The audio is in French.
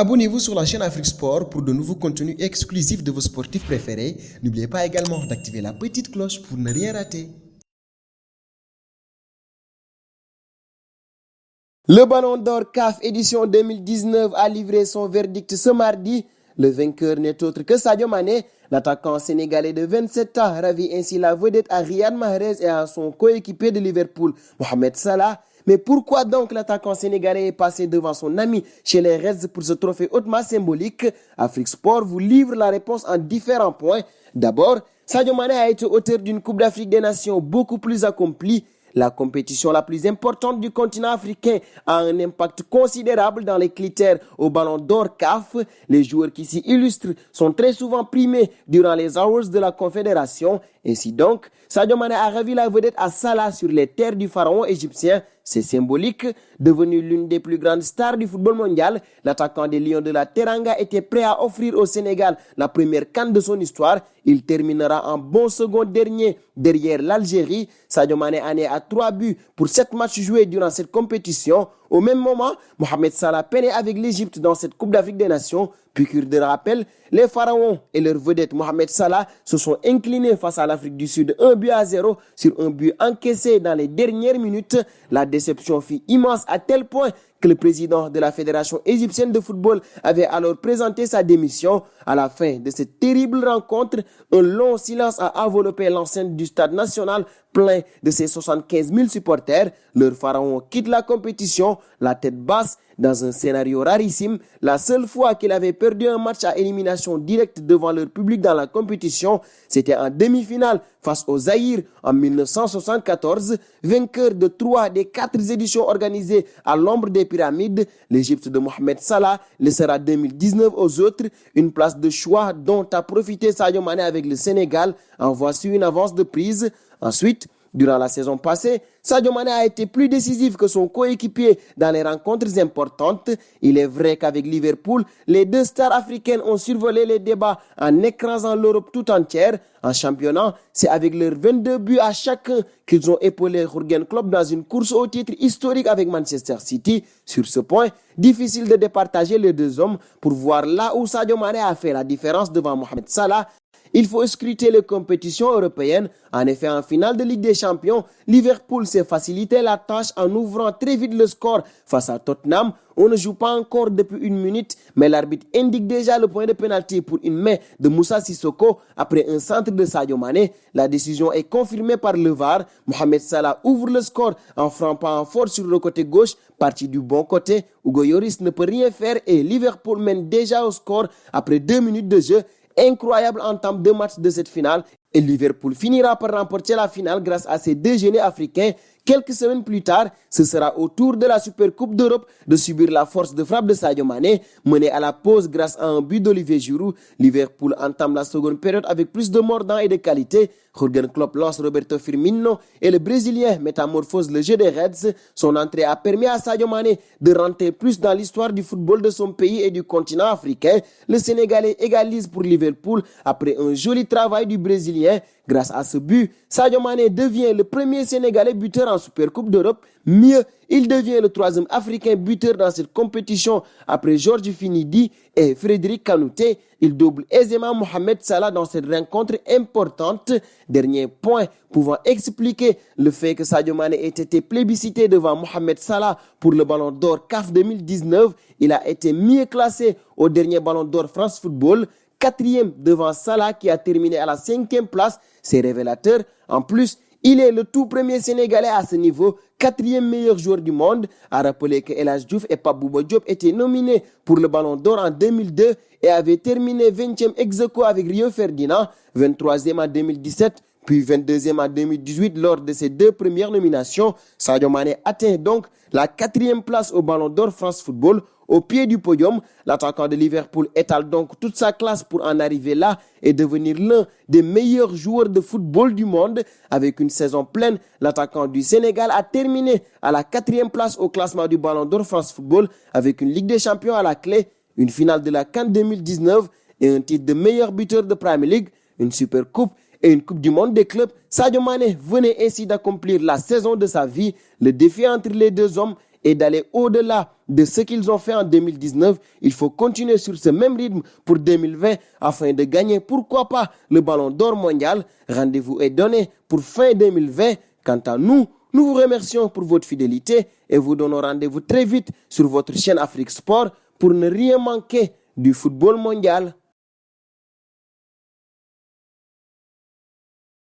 Abonnez-vous sur la chaîne Afrique Sport pour de nouveaux contenus exclusifs de vos sportifs préférés. N'oubliez pas également d'activer la petite cloche pour ne rien rater. Le Ballon d'Or CAF édition 2019 a livré son verdict ce mardi. Le vainqueur n'est autre que Sadio Mané. L'attaquant sénégalais de 27 ans ravit ainsi la vedette à Riyad Mahrez et à son coéquipier de Liverpool, Mohamed Salah. Mais pourquoi donc l'attaquant sénégalais est passé devant son ami chez les Reds pour ce trophée hautement symbolique? Afrique Sport vous livre la réponse en différents points. D'abord, Sadio Mané a été auteur d'une Coupe d'Afrique des Nations beaucoup plus accomplie. La compétition la plus importante du continent africain a un impact considérable dans les critères au Ballon d'Or CAF. Les joueurs qui s'y illustrent sont très souvent primés durant les Awards de la Confédération. Ainsi donc, Sadio Mané a ravi la vedette à Salah sur les terres du pharaon égyptien. C'est symbolique. Devenu l'une des plus grandes stars du football mondial, l'attaquant des Lions de la Teranga était prêt à offrir au Sénégal la première CAN de son histoire. Il terminera en bon second dernier derrière l'Algérie. Sadio Mané en est à 3 buts pour 7 matchs joués durant cette compétition. Au même moment, Mohamed Salah peinait avec l'Égypte dans cette Coupe d'Afrique des Nations. Piqûre de rappel, les pharaons et leur vedette Mohamed Salah se sont inclinés face à l'Afrique du Sud 1-0 sur un but encaissé dans les dernières minutes. La déception fut immense à tel point que le président de la Fédération égyptienne de football avait alors présenté sa démission. À la fin de cette terrible rencontre, un long silence a enveloppé l'enceinte du stade national plein de ses 75 000 supporters. Leur pharaon quitte la compétition, la tête basse, dans un scénario rarissime. La seule fois qu'il avait perdu un match à élimination directe devant leur public dans la compétition, c'était en demi-finale face au Zaïre en 1974. Vainqueur de 3 des 4 éditions organisées à l'ombre des pyramides, l'Égypte de Mohamed Salah laissera 2019 aux autres, une place de choix dont a profité Sadio Mané avec le Sénégal. En voici une avance de prise. Ensuite, durant la saison passée, Sadio Mané a été plus décisif que son coéquipier dans les rencontres importantes. Il est vrai qu'avec Liverpool, les deux stars africaines ont survolé les débats en écrasant l'Europe tout entière. En championnat, c'est avec leurs 22 buts à chacun qu'ils ont épaulé Jürgen Klopp dans une course au titre historique avec Manchester City. Sur ce point, difficile de départager les deux hommes pour voir là où Sadio Mané a fait la différence devant Mohamed Salah. Il faut scruter les compétitions européennes. En effet, en finale de Ligue des Champions, Liverpool s'est facilité la tâche en ouvrant très vite le score face à Tottenham. On ne joue pas encore depuis 1 minute, mais l'arbitre indique déjà le point de pénalty pour une main de Moussa Sissoko après un centre de Sadio Mané. La décision est confirmée par le VAR. Mohamed Salah ouvre le score en frappant fort sur le côté gauche. Parti du bon côté, Hugo Lloris ne peut rien faire et Liverpool mène déjà au score après 2 minutes de jeu. Incroyable entame de match de cette finale et Liverpool finira par remporter la finale grâce à ces deux génies africains. Quelques semaines plus tard, ce sera au tour de la Supercoupe d'Europe de subir la force de frappe de Sadio Mané. Mené à la pause grâce à un but d'Olivier Giroud, Liverpool entame la seconde période avec plus de mordant et de qualité. Jürgen Klopp lance Roberto Firmino et le Brésilien métamorphose le jeu des Reds. Son entrée a permis à Sadio Mané de rentrer plus dans l'histoire du football de son pays et du continent africain. Le Sénégalais égalise pour Liverpool après un joli travail du Brésilien. Grâce à ce but, Sadio Mané devient le premier Sénégalais buteur en Supercoupe d'Europe. Mieux, il devient le 3e Africain buteur dans cette compétition après Georges Finidi et Frédéric Kanouté. Il double aisément Mohamed Salah dans cette rencontre importante. Dernier point pouvant expliquer le fait que Sadio Mané ait été plébiscité devant Mohamed Salah pour le Ballon d'Or CAF 2019. Il a été mieux classé au dernier Ballon d'Or France Football. 4e devant Salah qui a terminé à la 5e place. C'est révélateur. En plus, il est le tout premier Sénégalais à ce niveau, 4e meilleur joueur du monde. À rappeler que El Hadji Diouf et Pape Bouba Diop étaient nominés pour le Ballon d'Or en 2002 et avaient terminé 20e ex-aequo avec Rio Ferdinand, 23e en 2017, puis 22e en 2018 lors de ses 2 premières nominations. Sadio Mané atteint donc la 4e place au Ballon d'Or France Football. Au pied du podium, l'attaquant de Liverpool étale donc toute sa classe pour en arriver là et devenir l'un des meilleurs joueurs de football du monde. Avec une saison pleine, l'attaquant du Sénégal a terminé à la 4e place au classement du Ballon d'Or France Football avec une Ligue des Champions à la clé, une finale de la CAN 2019 et un titre de meilleur buteur de Premier League, une Super Coupe et une Coupe du Monde des clubs. Sadio Mané venait ainsi d'accomplir la saison de sa vie. Le défi entre les deux hommes et d'aller au-delà de ce qu'ils ont fait en 2019. Il faut continuer sur ce même rythme pour 2020 afin de gagner, pourquoi pas, le Ballon d'Or mondial. Rendez-vous est donné pour fin 2020. Quant à nous, nous vous remercions pour votre fidélité et vous donnons rendez-vous très vite sur votre chaîne Afrique Sport pour ne rien manquer du football mondial.